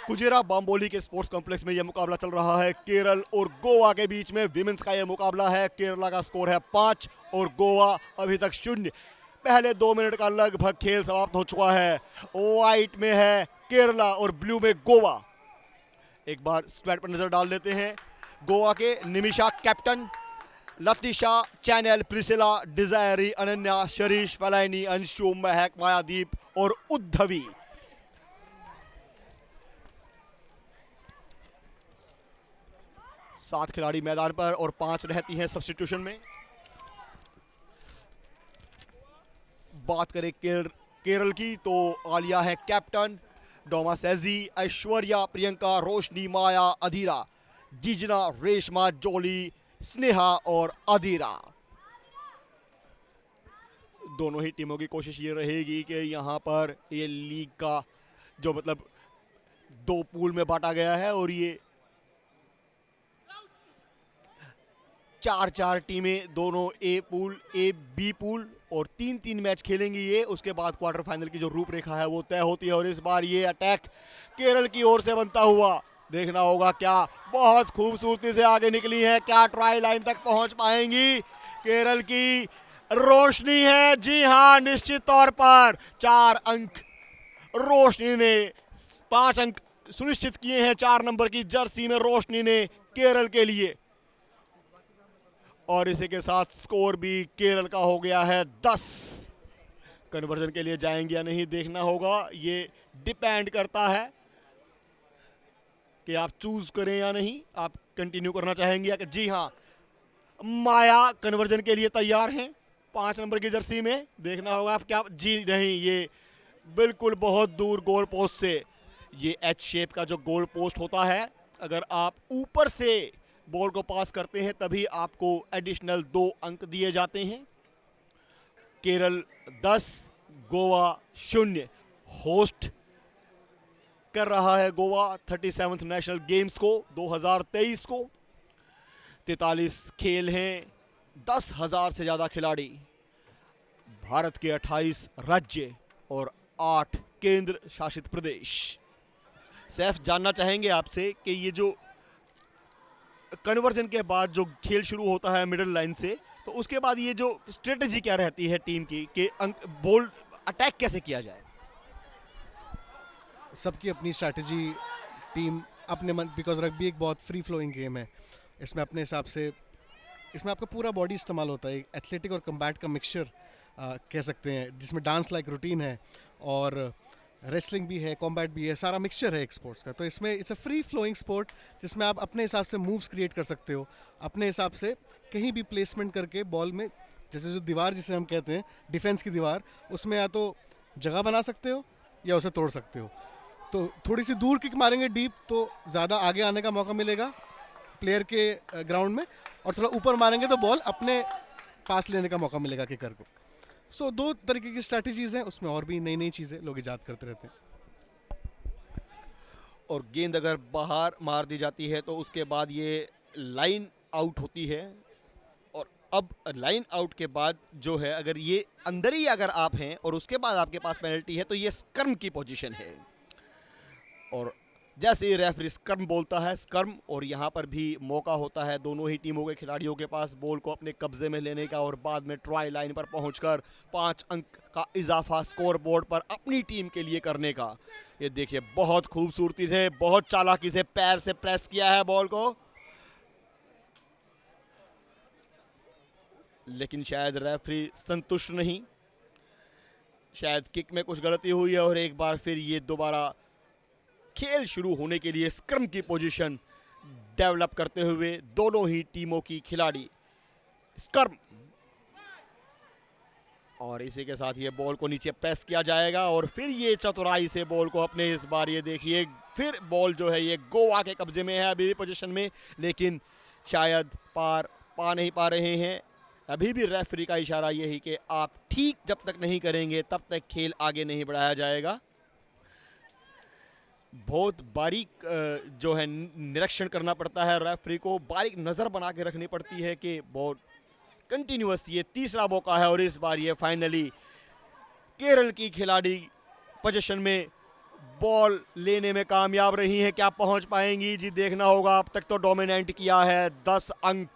Fujairah बाम्बोली के sports complex में यह मुकाबला चल रहा है। केरल और गोवा के बीच में विमेंस का यह मुकाबला है। केरला का स्कोर है 5 और गोवा अभी तक 0। पहले 2 मिनट का लगभग खेल समाप्त हो चुका है। व्हाइट में है केरला और ब्लू में गोवा। एक बार स्क्वाड पर नजर डाल लेते हैं। गोवा के Nimisha captain, Latisha, Chanel, Priscilla, Desiree, Ananya, Sharish, फलाइनी, अंशु, महक, मायादीप और उद्धवी। सात खिलाड़ी मैदान पर और 5 रहती हैं सब्स्टिट्यूशन में। बात करें केरल की तो आलिया है कैप्टन, डोमा सेजी, ऐश्वर्या, प्रियंका, रोशनी, माया, अधीरा, जिजना, रेशमा, जोली, स्नेहा और अधीरा। दोनों ही टीमों की कोशिश ये रहेगी कि यहाँ पर ये लीग का जो मतलब 2 पूल में बांटा गया है और ये 4-4 टीमें, दोनों ए पूल, ए बी पूल और 3-3 मैच खेलेंगी ये। उसके बाद क्वार्टर फाइनल की जो रूपरेखा है वो तय होती है। और इस बार ये अटैक केरल की ओर से बनता हुआ देखना होगा। क्या बहुत खूबसूरती से आगे निकली है, क्या ट्राई लाइन तक पहुंच पाएंगी। केरल की रोशनी है, जी हां, निश्चित तौर पर 4 अंक रोशनी ने, 5 अंक सुनिश्चित किए हैं 4 नंबर की जर्सी में रोशनी ने केरल के लिए। और इसी के साथ स्कोर भी केरल का हो गया है 10। कन्वर्जन के लिए जाएंगे या नहीं देखना होगा। ये डिपेंड करता है कि आप चूज करें या नहीं, आप कंटिन्यू करना चाहेंगे या कि जी हां, माया कन्वर्जन के लिए तैयार हैं 5 नंबर की जर्सी में। देखना होगा आप क्या, जी नहीं, ये बिल्कुल बहुत दूर गोल पोस्ट से। ये एच शेप का जो गोल पोस्ट होता है, अगर आप ऊपर से बॉल को पास करते हैं तभी आपको एडिशनल 2 अंक दिए जाते हैं। केरल 10, गोवा 0। होस्ट कर रहा है गोवा 37th नेशनल गेम्स को 2023 को। 43 खेल हैं, 10,000 से ज्यादा खिलाड़ी, भारत के 28 राज्य और 8 केंद्र शासित प्रदेश। सैफ, जानना चाहेंगे आपसे कि ये जो कन्वर्जन के बाद जो खेल शुरू होता है मिडिल लाइन से, तो उसके बाद ये जो स्ट्रेटजी क्या रहती है टीम की कि बॉल अटैक कैसे किया जाए। सबकी अपनी स्ट्रैटेजी, टीम अपने मन, बिकॉज रग्बी एक बहुत फ्री फ्लोइंग गेम है। इसमें अपने हिसाब से, इसमें आपका पूरा बॉडी इस्तेमाल होता है। एथलेटिक और कम्बैट का मिक्सचर कह सकते हैं, जिसमें डांस लाइक रूटीन है और रेसलिंग भी है, कॉम्बैट भी है, सारा मिक्सचर है एक स्पोर्ट्स का। तो इसमें it's a free flowing sport जिसमें आप अपने हिसाब से मूव्स क्रिएट कर सकते हो, अपने हिसाब से कहीं भी प्लेसमेंट करके बॉल में, जैसे जो दीवार जिसे हम कहते हैं डिफेंस की दीवार, उसमें या तो जगह बना सकते हो या उसे तोड़ सकते हो। तो थोड़ी सी दूर किक मारेंगे डीप तो ज़्यादा आगे आने का मौका मिलेगा प्लेयर के ग्राउंड में, और थोड़ा ऊपर मारेंगे तो बॉल अपने पास लेने का मौका मिलेगा किकर को। सो 2 तरीके की स्ट्रैटेजीज हैं, उसमें और भी नई नई चीज़ें लोग इजाद करते रहते हैं। और गेंद अगर बाहर मार दी जाती है तो उसके बाद ये लाइन आउट होती है। और अब लाइन आउट के बाद जो है, अगर ये अंदर ही अगर आप हैं और उसके बाद आपके पास पेनल्टी है तो ये स्कर्म की पोजीशन है। और जैसे ही रेफरी स्कर्म बोलता है, स्कर्म, और यहाँ पर भी मौका होता है दोनों ही टीमों के खिलाड़ियों के पास बॉल को अपने कब्जे में लेने का और बाद में ट्राई लाइन पर पहुंचकर 5 अंक का इजाफा स्कोर बोर्ड पर अपनी टीम के लिए करने का। ये देखिए, बहुत खूबसूरती से, बहुत चालाकी से पैर से प्रेस किया है बॉल को, लेकिन शायद रेफरी संतुष्ट नहीं, शायद किक में कुछ गलती हुई है। और एक बार फिर ये दोबारा खेल शुरू होने के लिए स्क्रम की पोजीशन डेवलप करते हुए दोनों ही टीमों की खिलाड़ी स्क्रम। और इसी के साथ ये बॉल को नीचे प्रेस किया जाएगा और फिर ये चतुराई से बॉल को अपने, इस बार ये देखिए फिर बॉल जो है ये गोवा के कब्जे में है अभी भी पोजीशन में, लेकिन शायद पा नहीं पा रहे हैं। अभी भी रेफरी का इशारा यही कि आप ठीक जब तक नहीं करेंगे तब तक खेल आगे नहीं बढ़ाया जाएगा। बहुत बारीक जो है निरीक्षण करना पड़ता है रेफरी को, बारीक नज़र बना के रखनी पड़ती है कि बहुत कंटिन्यूअस ये तीसरा मौका है और इस बार ये फाइनली केरल की खिलाड़ी पोजीशन में बॉल लेने में कामयाब रही हैं, क्या पहुंच पाएंगी जी? देखना होगा। अब तक तो डोमिनेट किया है, 10 अंक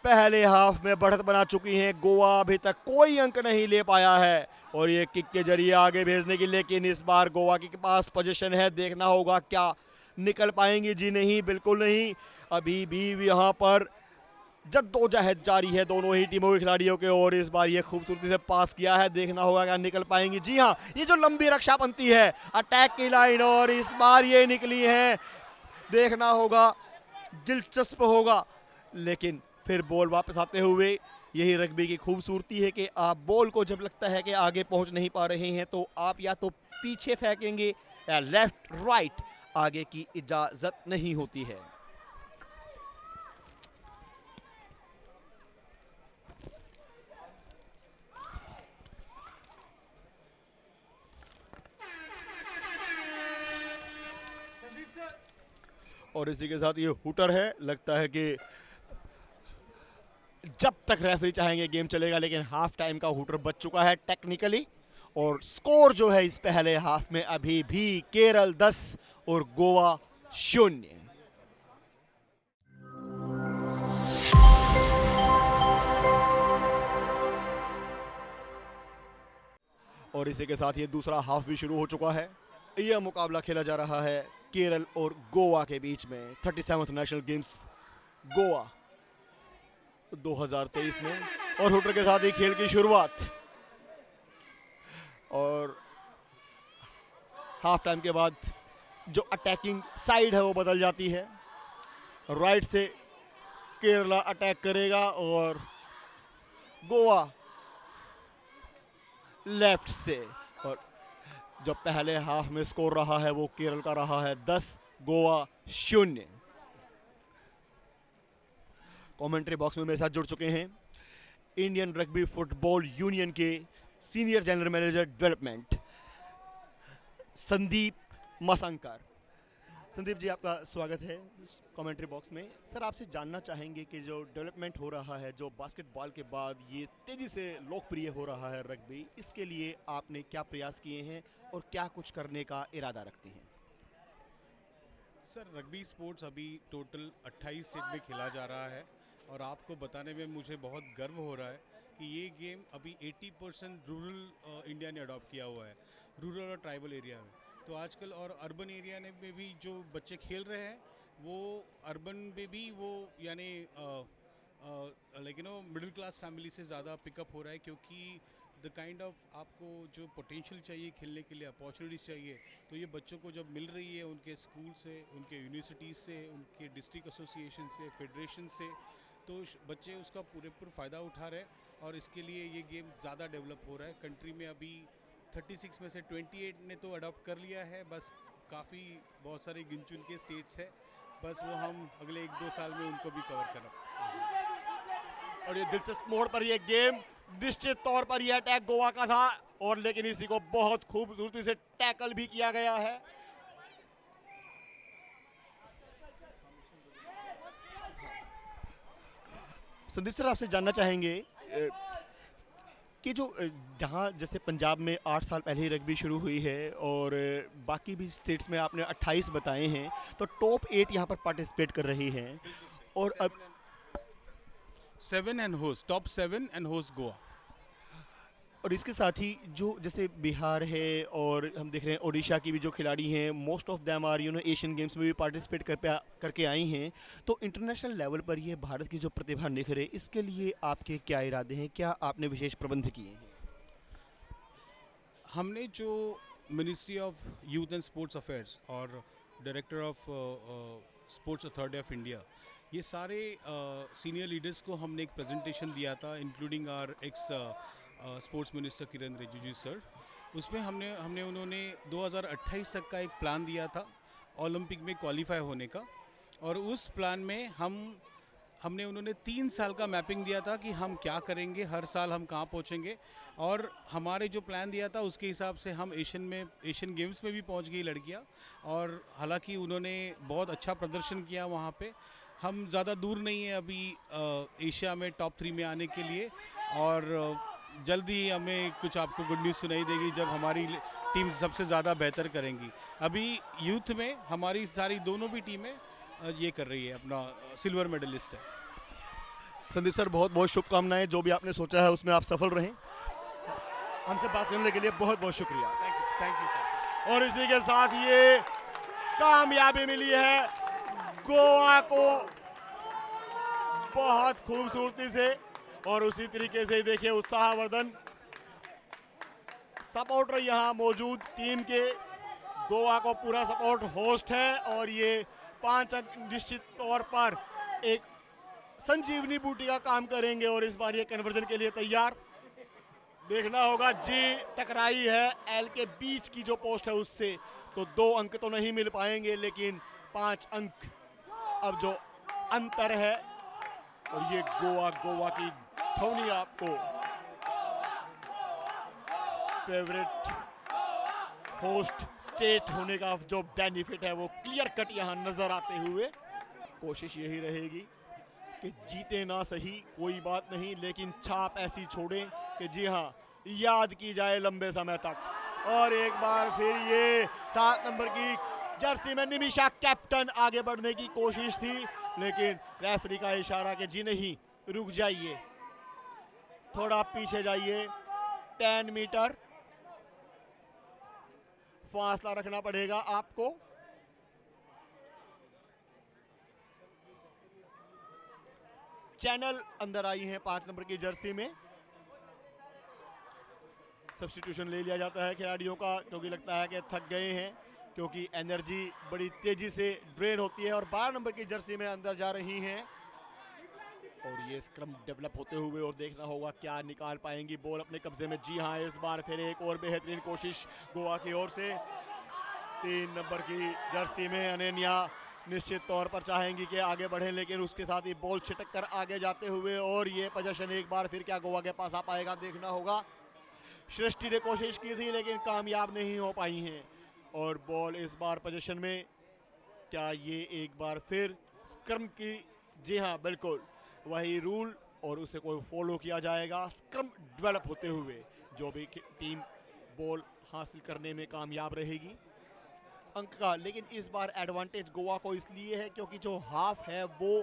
पहले हाफ में बढ़त बना चुकी हैं गोवा। अभी तक कोई अंक नहीं ले पाया है और ये किक के जरिए आगे भेजने की, लेकिन इस बार गोवा के पास पोजीशन है। देखना होगा क्या निकल पाएंगे जी? नहीं, बिल्कुल नहीं। अभी भी यहाँ पर जद्दोजहद जारी है दोनों ही टीमों के खिलाड़ियों के, और इस बार ये खूबसूरती से पास किया है। देखना होगा क्या निकल पाएंगी। जी हाँ, ये जो लंबी रक्षा बनती है अटैक की लाइन, और इस बार ये निकली है। देखना होगा, दिलचस्प होगा। लेकिन फिर बॉल वापस आते हुए, यही रग्बी की खूबसूरती है कि आप बॉल को जब लगता है कि आगे पहुंच नहीं पा रहे हैं तो आप या तो पीछे फेंकेंगे या लेफ्ट राइट, आगे की इजाजत नहीं होती है। और इसी के साथ ये हुटर है। लगता है कि जब तक रेफरी चाहेंगे गेम चलेगा, लेकिन हाफ टाइम का हुटर बच चुका है टेक्निकली। और स्कोर जो है इस पहले हाफ में अभी भी केरल 10 और गोवा 0। और इसी के साथ ये दूसरा हाफ भी शुरू हो चुका है। यह मुकाबला खेला जा रहा है केरल और गोवा के बीच में 37th नेशनल गेम्स गोवा 2023 में। और हुटर के साथ ही खेल की शुरुआत, और हाफ टाइम के बाद जो अटैकिंग साइड है वो बदल जाती है। राइट से केरला अटैक करेगा और गोवा लेफ्ट से। और जो पहले हाफ में स्कोर रहा है वो केरल का रहा है 10, गोवा 0। कमेंट्री बॉक्स में मेरे साथ जुड़ चुके हैं इंडियन रग्बी फुटबॉल यूनियन के senior general manager development Sandeep Masankar. Sandeep ji, आपका स्वागत है कमेंट्री बॉक्स में। सर, आपसे जानना चाहेंगे कि जो डेवलपमेंट हो रहा है, जो बास्केटबॉल के बाद ये तेज़ी से लोकप्रिय हो रहा है रग्बी, इसके लिए आपने क्या प्रयास किए हैं और क्या कुछ करने का इरादा रखते हैं? सर, रग्बी स्पोर्ट्स अभी टोटल 28 स्टेट में खेला जा रहा है और आपको बताने में मुझे बहुत गर्व हो रहा है कि ये गेम अभी 80% रूरल इंडिया ने अडॉप्ट किया हुआ है, रूरल और ट्राइबल एरिया में। तो आजकल और अर्बन एरिया में भी जो बच्चे खेल रहे हैं वो अर्बन में भी वो यानी लाइक मिडिल क्लास फैमिली से ज़्यादा पिकअप हो रहा है, क्योंकि द काइंड ऑफ आपको जो पोटेंशियल चाहिए खेलने के लिए, अपॉर्चुनिटीज़ चाहिए, तो ये बच्चों को जब मिल रही है उनके स्कूल से, उनके यूनिवर्सिटीज़ से, उनके डिस्ट्रिक्ट एसोसिएशन से, फेडरेशन से, तो बच्चे उसका पूरेपूर फ़ायदा उठा रहे हैं और इसके लिए ये गेम ज़्यादा डेवलप हो रहा है। कंट्री में अभी 36 में से 28 ने तो अडॉप्ट कर लिया है, बस काफ़ी बहुत सारे गिन चुन के स्टेट्स है, बस वो हम अगले 1-2 साल में उनको भी कवर करें। और ये दिलचस्प मोड़ पर ये गेम, निश्चित तौर पर यह अटैक गोवा का था, और लेकिन इसी को बहुत खूबसूरती से टैकल भी किया गया है। संदीप सर, आपसे जानना चाहेंगे कि जो जहाँ जैसे पंजाब में 8 साल पहले ही रग्बी शुरू हुई है और बाकी भी स्टेट्स में आपने 28 बताए हैं, तो टॉप 8 यहाँ पर पार्टिसिपेट कर रही हैं। और अब 7 and host, top 7 and host Goa. और इसके साथ ही जो जैसे बिहार है और हम देख रहे हैं ओडिशा की भी जो खिलाड़ी हैं, most of them are Asian Games में भी पार्टिसिपेट करके आई हैं। तो इंटरनेशनल लेवल पर ये भारत की जो प्रतिभा निखरे, इसके लिए आपके क्या इरादे हैं? क्या आपने विशेष प्रबंध किए हैं? हमने जो ministry of youth and sports affairs और director of sports authority of India, ये सारे सीनियर लीडर्स को हमने एक प्रेजेंटेशन दिया था, including our ex sports minister Kiran Rijiju sir. उसमें हमने उन्होंने 2028 तक का एक प्लान दिया था ओलंपिक में क्वालिफाई होने का, और उस प्लान में हमने उन्होंने 3 साल का मैपिंग दिया था कि हम क्या करेंगे, हर साल हम कहाँ पहुँचेंगे, और हमारे जो प्लान दिया था उसके हिसाब से हम एशियन गेम्स में भी पहुँच गई लड़कियाँ, और हालांकि उन्होंने बहुत अच्छा प्रदर्शन किया वहाँ पे। हम ज़्यादा दूर नहीं है अभी एशिया में टॉप 3 में आने के लिए, और जल्द ही हमें कुछ आपको गुड न्यूज़ सुनाई देगी जब हमारी टीम सबसे ज़्यादा बेहतर करेंगी। अभी यूथ में हमारी सारी दोनों भी टीमें ये कर रही है, अपना सिल्वर मेडलिस्ट है। संदीप सर, बहुत बहुत शुभकामनाएं, जो भी आपने सोचा है उसमें आप सफल रहें। हमसे बात करने के लिए बहुत बहुत शुक्रिया। Thank you sir. और इसी के साथ ये कामयाबी मिली है गोवा को बहुत खूबसूरती से। और उसी तरीके से देखिए उत्साहवर्धन सपोर्टर यहाँ मौजूद टीम के, गोवा को पूरा सपोर्ट होस्ट है। और ये 5 अंक निश्चित तौर पर एक संजीवनी बूटी का काम करेंगे। और इस बार ये कन्वर्जन के लिए तैयार। देखना होगा, जी टकराई है एल के बीच की जो पोस्ट है उससे, तो 2 अंक तो नहीं मिल पाएंगे, लेकिन 5 अंक अब जो अंतर है। और ये गोवा की धोनी आपको फेवरेट होस्ट स्टेट होने का जो बेनिफिट है वो क्लियर कट यहाँ नजर आते हुए। कोशिश यही रहेगी कि जीते ना सही कोई बात नहीं, लेकिन छाप ऐसी छोड़ें कि जी हाँ याद की जाए लंबे समय तक। और एक बार फिर ये 7 नंबर की जर्सी में निमिषा कैप्टन आगे बढ़ने की कोशिश थी, लेकिन रेफरी का इशारा कि जी नहीं, रुक जाइए, थोड़ा पीछे जाइए, 10 मीटर फासला रखना पड़ेगा आपको। चैनल अंदर आई हैं 5 नंबर की जर्सी में। सब्स्टिट्यूशन ले लिया जाता है खिलाड़ियों का, क्योंकि लगता है कि थक गए हैं, क्योंकि एनर्जी बड़ी तेजी से ड्रेन होती है। और 12 नंबर की जर्सी में अंदर जा रही हैं। और ये स्क्रम डेवलप होते हुए, और देखना होगा क्या निकाल पाएंगी बॉल अपने कब्जे में। जी हाँ, इस बार फिर एक और बेहतरीन कोशिश गोवा की ओर से। 3 नंबर की जर्सी में अनन्या निश्चित तौर पर चाहेंगी कि आगे बढ़ें, लेकिन उसके साथ ही बॉल छिटक कर आगे जाते हुए। और ये पोजीशन एक बार फिर क्या गोवा के पास आ पाएगा, देखना होगा। सृष्टि ने कोशिश की थी लेकिन कामयाब नहीं हो पाई हैं। और बॉल इस बार पोजीशन में, क्या ये एक बार फिर स्क्रम की, जी हाँ बिल्कुल वही रूल, और उसे कोई फॉलो किया जाएगा। स्क्रम डेवलप होते हुए जो भी टीम बॉल हासिल करने में कामयाब रहेगी अंक का। लेकिन इस बार एडवांटेज गोवा को इसलिए है क्योंकि जो हाफ है वो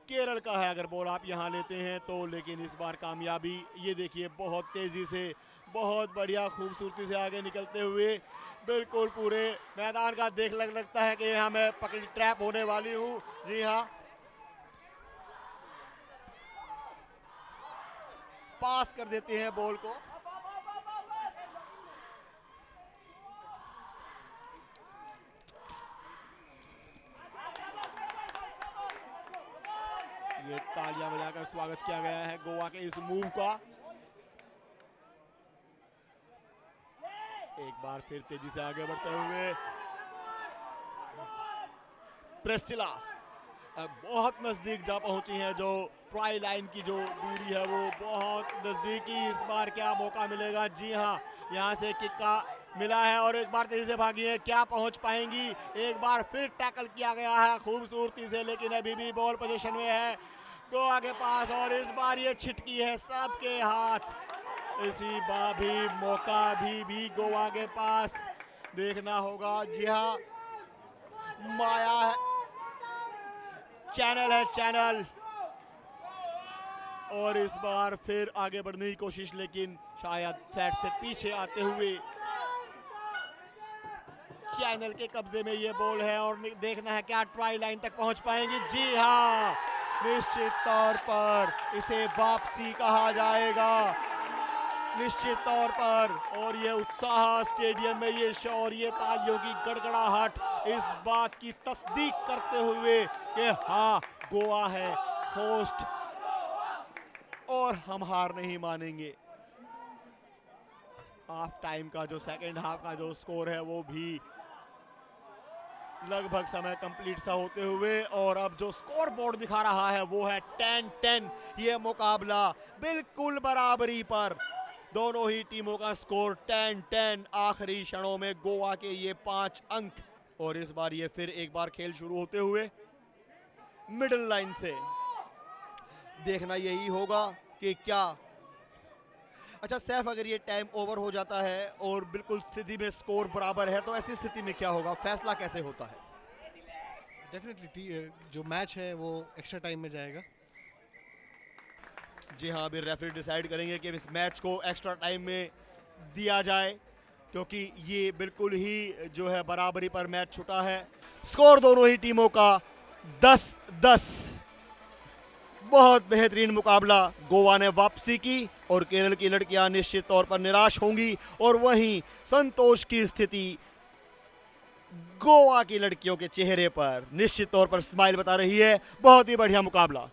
केरल का है, अगर बॉल आप यहाँ लेते हैं तो। लेकिन इस बार कामयाबी, ये देखिए बहुत तेजी से, बहुत बढ़िया खूबसूरती से आगे निकलते हुए, बिल्कुल पूरे मैदान का देख लगता है कि यहाँ मैं पकड़ी ट्रैप होने वाली हूँ। जी हाँ, पास कर देते हैं बॉल को। ये तालियां बजाकर स्वागत किया गया है गोवा के इस मूव का। एक बार फिर तेजी से आगे बढ़ते हुए प्रेस्टिला बहुत नजदीक जा पहुंची हैं। जो ट्राई लाइन की जो दूरी है वो बहुत नजदीकी। इस बार क्या मौका मिलेगा? जी हाँ, यहाँ से किक का मिला है और एक बार तेजी से भागी है, क्या पहुंच पाएंगी? एक बार फिर टैकल किया गया है खूबसूरती से, लेकिन अभी भी बॉल पोजीशन में है गोवा के पास। और इस बार ये छिटकी है सबके हाथ। इसी बार भी मौका भी गोवा के पास, देखना होगा। जी हाँ, माया है, चैनल है चैनल। और इस बार फिर आगे बढ़ने की कोशिश, लेकिन शायद सेट से पीछे आते हुए चैनल के कब्जे में ये बॉल है। और देखना है क्या ट्राई लाइन तक पहुंच पाएंगे। जी हाँ, निश्चित तौर पर इसे वापसी कहा जाएगा, निश्चित तौर पर। और ये उत्साह स्टेडियम में, ये शोर, ये तालियों की गड़गड़ाहट इस बात की तस्दीक करते हुए कि हाँ, गोवा है होस्ट और हम हार नहीं मानेंगे। हाफ टाइम का जो सेकंड हाफ का जो स्कोर है वो भी लगभग समय कंप्लीट सा होते हुए, और अब जो स्कोर बोर्ड दिखा रहा है वो है 10-10। ये मुकाबला बिल्कुल बराबरी पर, दोनों ही टीमों का स्कोर 10-10। आखिरी क्षणों में गोवा के ये 5 अंक। और इस बार ये फिर एक बार खेल शुरू होते हुए मिडिल लाइन से। देखना यही होगा कि क्या अच्छा सैफ, अगर ये टाइम ओवर हो जाता है और बिल्कुल स्थिति में स्कोर बराबर है तो ऐसी स्थिति में क्या होगा, फैसला कैसे होता है? डेफिनेटली जो मैच है वो एक्स्ट्रा टाइम में जाएगा। जी हाँ, अभी रेफरी डिसाइड करेंगे कि इस मैच को एक्स्ट्रा टाइम में दिया जाए, क्योंकि ये बिल्कुल ही जो है बराबरी पर मैच छुटा है। स्कोर दोनों ही टीमों का 10-10। बहुत बेहतरीन मुकाबला। गोवा ने वापसी की और केरल की लड़कियां निश्चित तौर पर निराश होंगी, और वहीं संतोष की स्थिति गोवा की लड़कियों के चेहरे पर निश्चित तौर पर स्माइल बता रही है। बहुत ही बढ़िया मुकाबला।